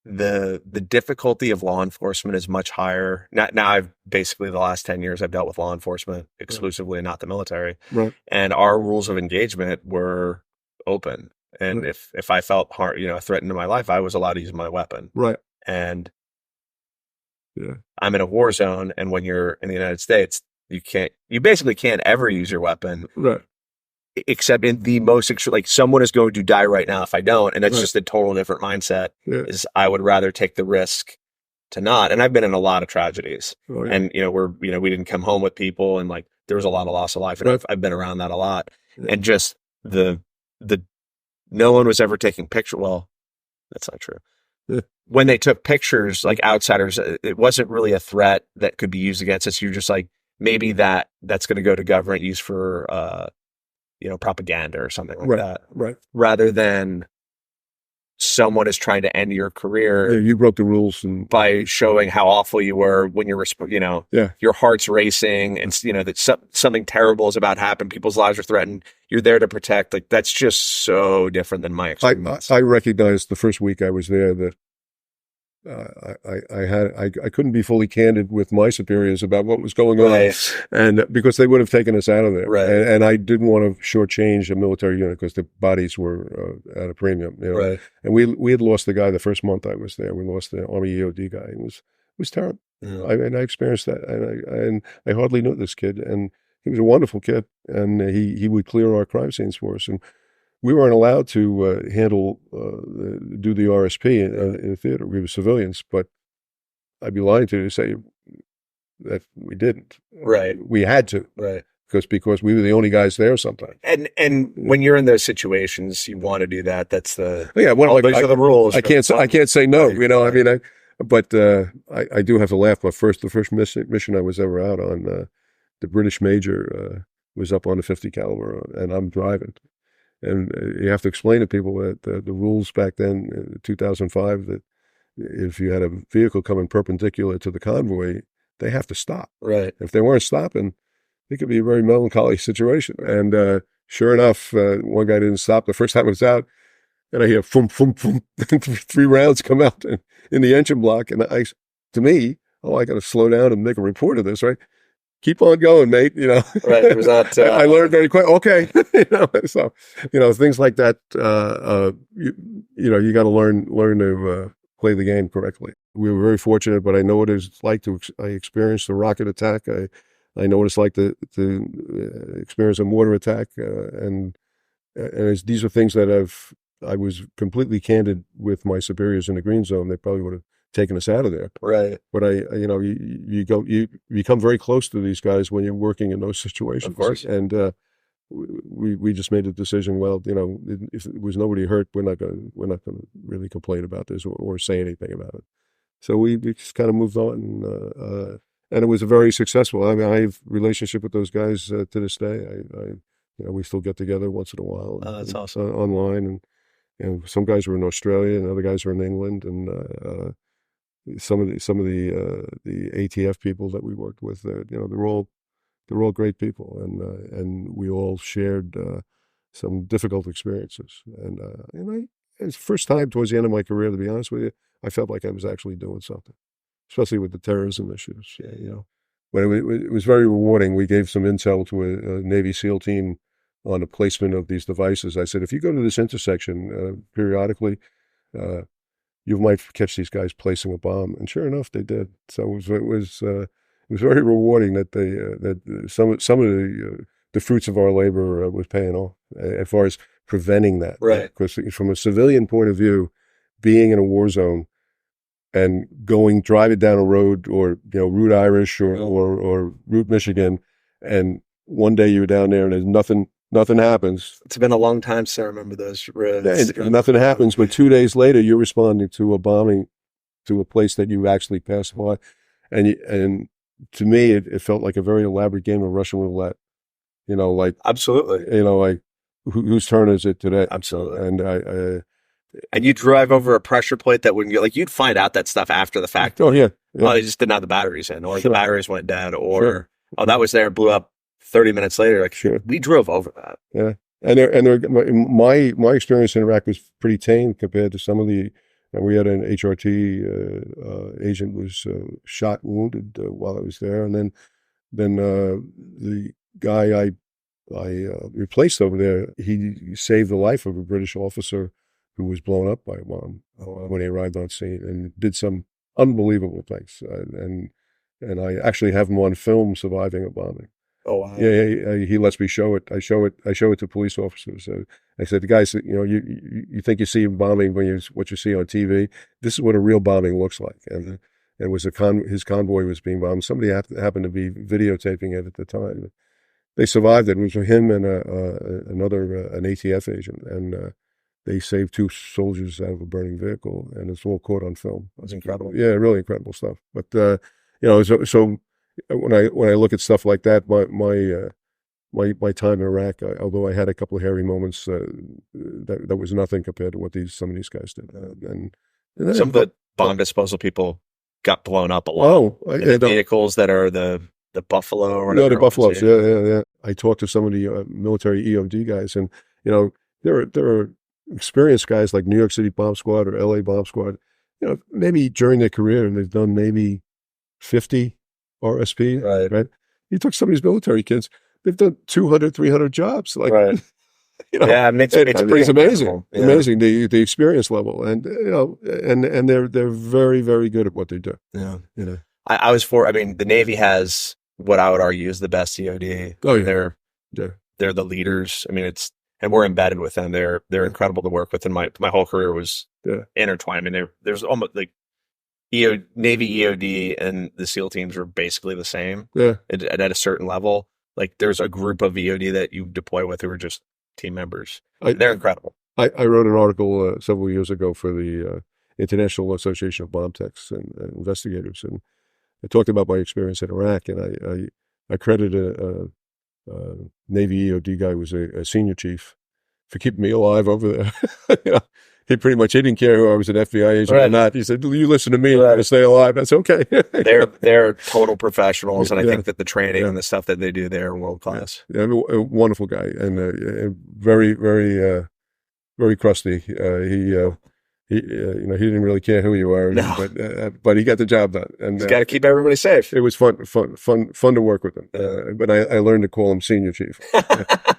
the difficulty of law enforcement is much higher. Now I've basically the last 10 years I've dealt with law enforcement exclusively, not the military. Right. And our rules of engagement were open. And if I felt threatened to my life, I was allowed to use my weapon. Right. And I'm in a war zone, and when you're in the United States, you basically can't ever use your weapon. Right. Except in the most like someone is going to die right now if I don't. And that's just a total different mindset. Is I would rather take the risk to not. And I've been in a lot of tragedies. Oh, yeah. And we didn't come home with people, and like there was a lot of loss of life. And I've been around that a lot. Yeah. And just the no one was ever taking pictures. Well, that's not true. Yeah. When they took pictures, like outsiders, it wasn't really a threat that could be used against us. You're just like, maybe that's going to go to government use for, propaganda or something like that. Right. Rather than someone is trying to end your career. Yeah, you broke the rules by showing how awful you were when you're, your heart's racing and, that something terrible is about to happen. People's lives are threatened. You're there to protect. Like, that's just so different than my experience. I recognized the first week I was there that I couldn't be fully candid with my superiors about what was going on, and because they would have taken us out of there. Right. And I didn't want to shortchange a military unit because the bodies were at a premium. Right. And we had lost the guy the first month I was there. We lost the Army EOD guy. It was terrible. Yeah. I experienced that, and I hardly knew this kid, and he was a wonderful kid, and he would clear our crime scenes for us. And we weren't allowed to do the RSP in the theater. We were civilians, but I'd be lying to you to say that we didn't. Right. We had to. Right. Because we were the only guys there sometimes. And when you're in those situations, you want to do that. That's the these are the rules. I can't say no. But I do have to laugh. But the first mission I was ever out on, the British major was up on a 50 caliber, and I'm driving. And you have to explain to people that the rules back then, in 2005, that if you had a vehicle coming perpendicular to the convoy, they have to stop. Right. If they weren't stopping, it could be a very melancholy situation. And sure enough, one guy didn't stop. The first time I was out, and I hear thump, thump, thump, 3 rounds come out in the engine block. And I got to slow down and make a report of this, right? Keep on going, mate. Right. It was not. I learned very quick. Okay. So, things like that. You got to learn to play the game correctly. We were very fortunate, but I know what it's like I experienced a rocket attack. I know what it's like to experience a mortar attack. And these are things that I was completely candid with my superiors in the green zone. They probably would have taken us out of there. Right. But you become very close to these guys when you're working in those situations. Of course. And we just made a decision. Well, if there was nobody hurt, we're not going to really complain about this or say anything about it. So we just kind of moved on. it was very successful. I mean, I have relationship with those guys to this day. We still get together once in a while. Oh, that's awesome. Online, and some guys were in Australia, and other guys were in England, and some of the ATF people that we worked with, they're all great people, and we all shared some difficult experiences. And it's the first time towards the end of my career, to be honest with you, I felt like I was actually doing something, especially with the terrorism issues. But it was very rewarding. We gave some intel to a Navy SEAL team on the placement of these devices. I said, if you go to this intersection periodically, you might catch these guys placing a bomb. And sure enough, they did. So it was very rewarding that some of the fruits of our labor was paying off as far as preventing that. Right. Because from a civilian point of view, being in a war zone and driving down a road, or Route Irish or Route Michigan, and one day you're down there and there's nothing happens. It's been a long time since I remember those roads. And nothing happens, but 2 days later you're responding to a bombing to a place that you actually passed by, and to me it felt like a very elaborate game of Russian roulette. Like absolutely. Like whose turn is it today? Absolutely. And you drive over a pressure plate that wouldn't get, like, you'd find out that stuff after the fact. Oh yeah. Oh, they just didn't have the batteries in, or Sure. the batteries went dead, or Sure. oh, that was there, blew up 30 minutes later. Like, Sure. we drove over that. Yeah. My experience in Iraq was pretty tame compared to some of the. And we had an HRT agent was shot, wounded while I was there, and then the guy I replaced over there, he saved the life of a British officer who was blown up by a bomb when he arrived on scene, and did some unbelievable things. And I actually have him on film surviving a bombing. Oh wow! Yeah, he lets me show it. I show it to police officers. I said, the guys, you think you see a bombing when what you see on TV. This is what a real bombing looks like. And it was his convoy was being bombed. Somebody happened to be videotaping it at the time. They survived it. It was him and an ATF agent, and they saved 2 soldiers out of a burning vehicle, and it's all caught on film. It was incredible. Yeah, really incredible stuff. But so when I look at stuff like that, my time in Iraq, although I had a couple of hairy moments, that was nothing compared to what some of these guys did. And some of the bomb disposal people got blown up a lot. Oh, the vehicles that are the Buffalo or whatever. No, the Buffaloes. Yeah. I talked to some of the military EOD guys, and there are experienced guys like New York City Bomb Squad or LA Bomb Squad. Maybe during their career, and they've done maybe 50 RSP. Right. You took some of these military kids; they've done 200, 300 jobs. Like, right. Yeah, I mean, it's amazing. Yeah. Amazing the experience level, and and they're very, very good at what they do. Yeah. I mean, the Navy has what I would argue is the best COD. Oh yeah. They're the leaders. I mean, and we're embedded with them. They're incredible to work with. And my whole career was intertwined. I mean, there's almost like Navy EOD and the SEAL teams are basically the same. Yeah. At a certain level, like there's a group of EOD that you deploy with who are just team members. They're incredible. I wrote an article several years ago for the International Association of Bomb Techs and Investigators, and I talked about my experience in Iraq, and I credited a Navy EOD guy who was a senior chief for keeping me alive over there. He didn't care who I was, an FBI agent or not. He said, "You listen to me, I'm going to stay alive." That's okay. They're total professionals, and I think that the training and the stuff that they do there are world class. Yeah, a wonderful guy, and very, very, very crusty. He didn't really care who you were, but he got the job done. And he's got to keep everybody safe. It was fun to work with him. But I learned to call him senior chief.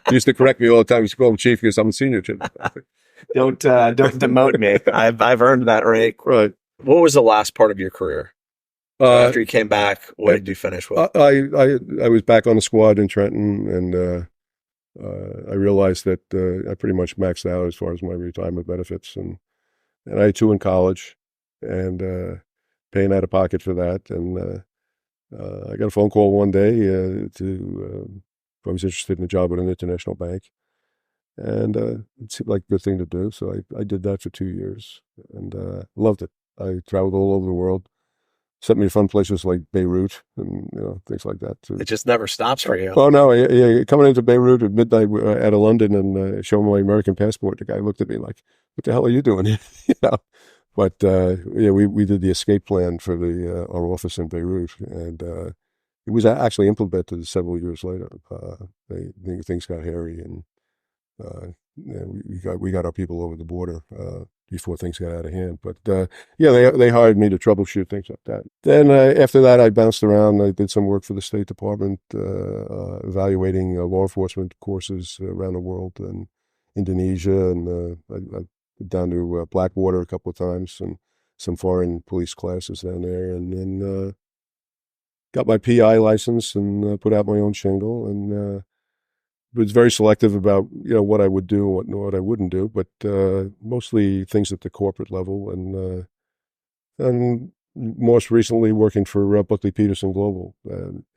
He used to correct me all the time. He used to call him chief because I'm a senior chief. Don't demote me. I've earned that rank. Right. What was the last part of your career? After you came back, what did you finish with? I was back on the squad in Trenton, and I realized that I pretty much maxed out as far as my retirement benefits, and I had 2 in college, and paying out of pocket for that. And I got a phone call one day if I was interested in a job at an international bank. And it seemed like a good thing to do. So I did that for 2 years, and loved it. I traveled all over the world, sent me to fun places like Beirut and things like that too. It just never stops for you. Oh no! Yeah, coming into Beirut at midnight out of London and showing my American passport, the guy looked at me like, "What the hell are you doing here?" But yeah, we did the escape plan for our office in Beirut, and it was actually implemented several years later. Things got hairy, and we got our people over the border before things got out of hand. But yeah, they hired me to troubleshoot things like that. Then after that, I bounced around. I did some work for the State Department, evaluating law enforcement courses around the world, and Indonesia, and I down to Blackwater a couple of times, and some foreign police classes down there, and then got my PI license and put out my own shingle, and was very selective about what I would do and what I wouldn't do, but mostly things at the corporate level, and most recently working for Buckley Peterson Global.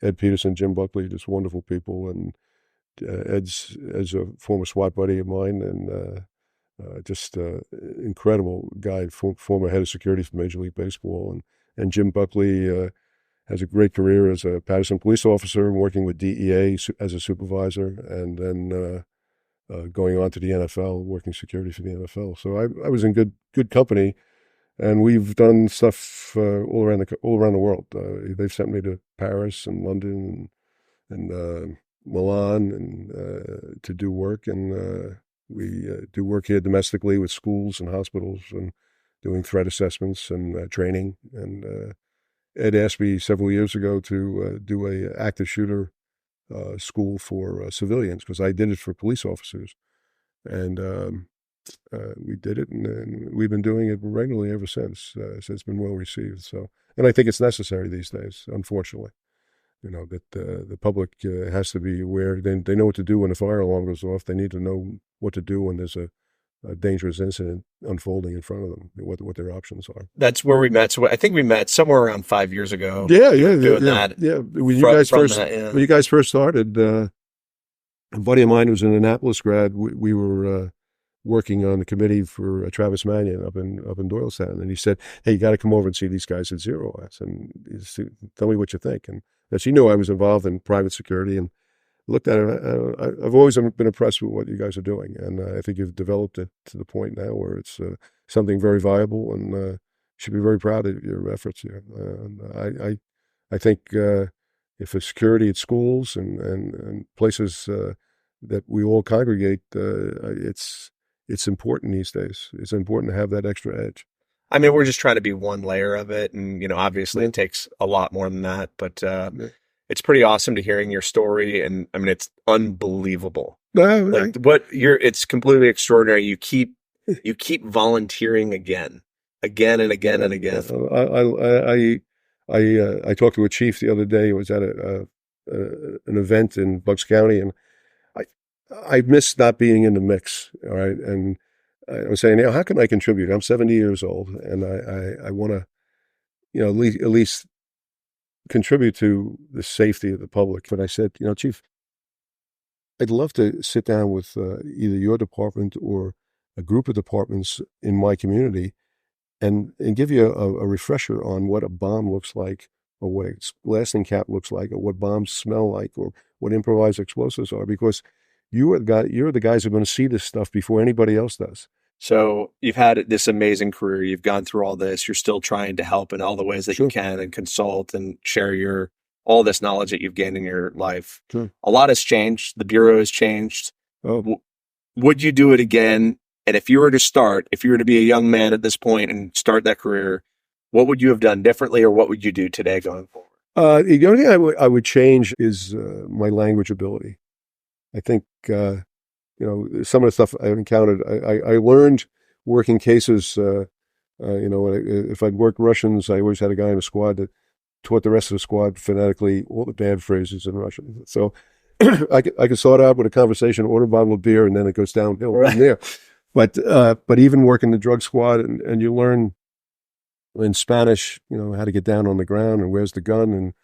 Ed Peterson, Jim Buckley, just wonderful people, and Ed's a former SWAT buddy of mine, and just incredible guy, former head of security for Major League Baseball, and Jim Buckley has a great career as a Patterson police officer, working with DEA as a supervisor, and then going on to the NFL, working security for the NFL. So I was in good company, and we've done stuff all around the world. They've sent me to Paris and London and Milan and to do work, and we do work here domestically with schools and hospitals and doing threat assessments and training. And Ed asked me several years ago to do a active shooter school for civilians, because I did it for police officers, and we did it, and we've been doing it regularly ever since. So it's been well received. So, and I think it's necessary these days, unfortunately. That the public has to be aware. They know what to do when a fire alarm goes off. They need to know what to do when there's a dangerous incident unfolding in front of them, what their options are. That's where we met. So I think we met somewhere around 5 years ago. Yeah. Doing that. Yeah. When you guys first started, a buddy of mine who was an Annapolis grad, we were working on the committee for Travis Manion up in Doylestown, and he said, "Hey, you got to come over and see these guys at Zero S, and tell me what you think." And she knew I was involved in private security, and looked at it. I've always been impressed with what you guys are doing, and I think you've developed it to the point now where it's something very viable, and you should be very proud of your efforts here. I think if it's security at schools and places that we all congregate, it's important these days. It's important to have that extra edge. I mean, we're just trying to be one layer of it, and obviously it takes a lot more than that, but it's pretty awesome to hearing your story, and I mean, it's unbelievable. It's completely extraordinary. You keep volunteering again and again and again. I talked to a chief the other day. It was at an event in Bucks County, and I miss not being in the mix. All right, and I was saying, how can I contribute? I'm 70 years old, and I want to, at least contribute to the safety of the public. But I said, Chief, I'd love to sit down with either your department or a group of departments in my community and give you a refresher on what a bomb looks like, or what a blasting cap looks like, or what bombs smell like, or what improvised explosives are, because you're the guys who are going to see this stuff before anybody else does. So you've had this amazing career. You've gone through all this. You're still trying to help in all the ways that Sure. you can, and consult and share all this knowledge that you've gained in your life. Sure. A lot has changed. The Bureau has changed. Oh. Would you do it again? And if you were to be a young man at this point and start that career, what would you have done differently, or what would you do today going forward? The only thing I would change is my language ability. I think, some of the stuff I've encountered, I learned working cases, if I'd worked Russians, I always had a guy in the squad that taught the rest of the squad phonetically all the bad phrases in Russian. So I could start out with a conversation, order a bottle of beer, and then it goes downhill from there. But even working the drug squad, and you learn in Spanish, how to get down on the ground and where's the gun,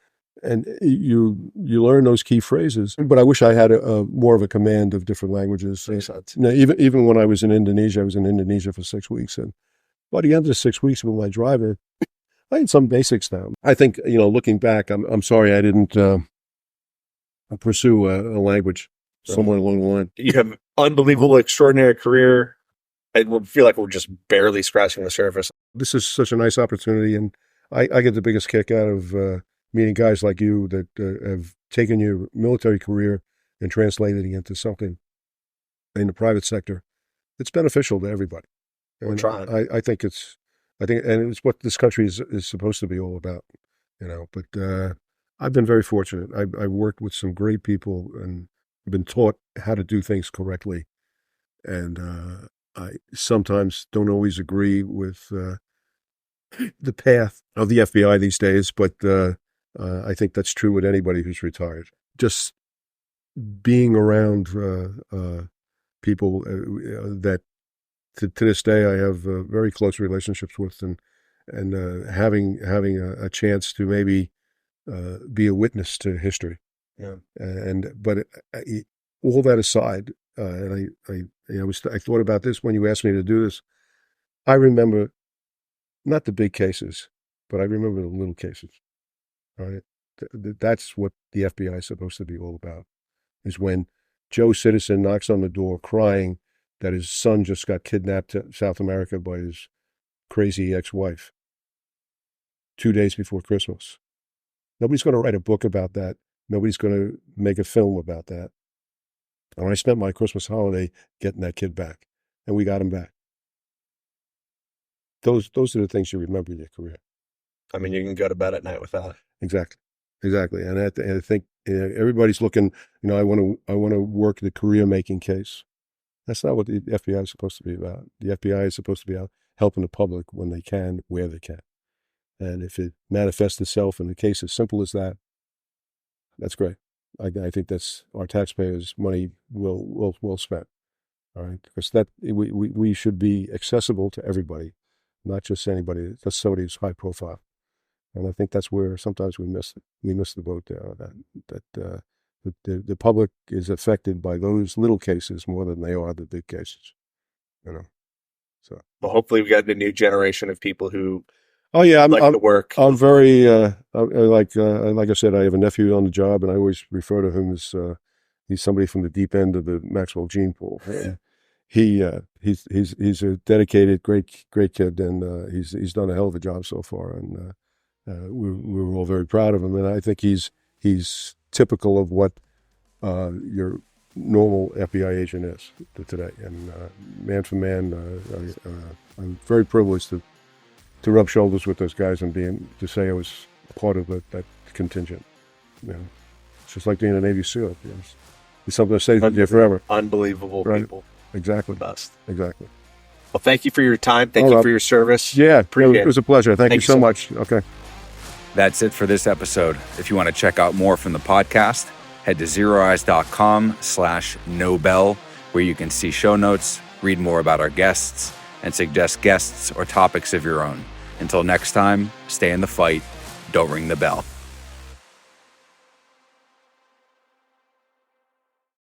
and you learn those key phrases. But I wish I had more of a command of different languages. Even when I was in Indonesia, for 6 weeks, and by the end of the 6 weeks with my driver, I had some basics down. I think, looking back, I'm sorry I didn't pursue a language somewhere along the line. You have unbelievable, extraordinary career. I feel like we're just barely scratching the surface. This is such a nice opportunity, and I get the biggest kick out of meeting guys like you that have taken your military career and translated it into something in the private sector. It's beneficial to everybody. We're trying. I think it's what this country is supposed to be all about, But I've been very fortunate. I've worked with some great people and been taught how to do things correctly. And I sometimes don't always agree with the path of the FBI these days, but I think that's true with anybody who's retired. Just being around people that to this day I have very close relationships with, and having a chance to maybe be a witness to history. Yeah. But all that aside, and I thought about this when you asked me to do this. I remember not the big cases, but I remember the little cases. All right, that's what the FBI is supposed to be all about. Is when Joe Citizen knocks on the door crying that his son just got kidnapped to South America by his crazy ex-wife 2 days before Christmas. Nobody's going to write a book about that. Nobody's going to make a film about that. And I spent my Christmas holiday getting that kid back, and we got him back. Those are the things you remember in your career. I mean, you can go to bed at night with that. Exactly. And I think everybody's looking. I want to work the career-making case. That's not what the FBI is supposed to be about. The FBI is supposed to be out helping the public when they can, where they can. And if it manifests itself in a case as simple as that, that's great. I think that's our taxpayers' money well spent. All right, because that we should be accessible to everybody, not just anybody. Just somebody who's high profile. And I think that's where sometimes we miss it. We miss the boat there. That the public is affected by those little cases more than they are the big cases. So. Well, hopefully we got a new generation of people who. Oh yeah, I'm the work. I'm very like I said, I have a nephew on the job, and I always refer to him as he's somebody from the deep end of the Maxwell gene pool. He's a dedicated, great kid, and he's done a hell of a job so far, and we're all very proud of him. And I think he's typical of what your normal FBI agent is today, and man for man, I'm very privileged to rub shoulders with those guys and to say I was part of that contingent. It's just like being a Navy SEAL. It's something that stays with you forever. Unbelievable people. Exactly. Best. Exactly. Well, thank you for your time. Thank you for your service. Yeah, it was a pleasure. Thank you so much. Okay. That's it for this episode. If you want to check out more from the podcast, head to zeroeyes.com/Nobel, where you can see show notes, read more about our guests, and suggest guests or topics of your own. Until next time, stay in the fight. Don't ring the bell.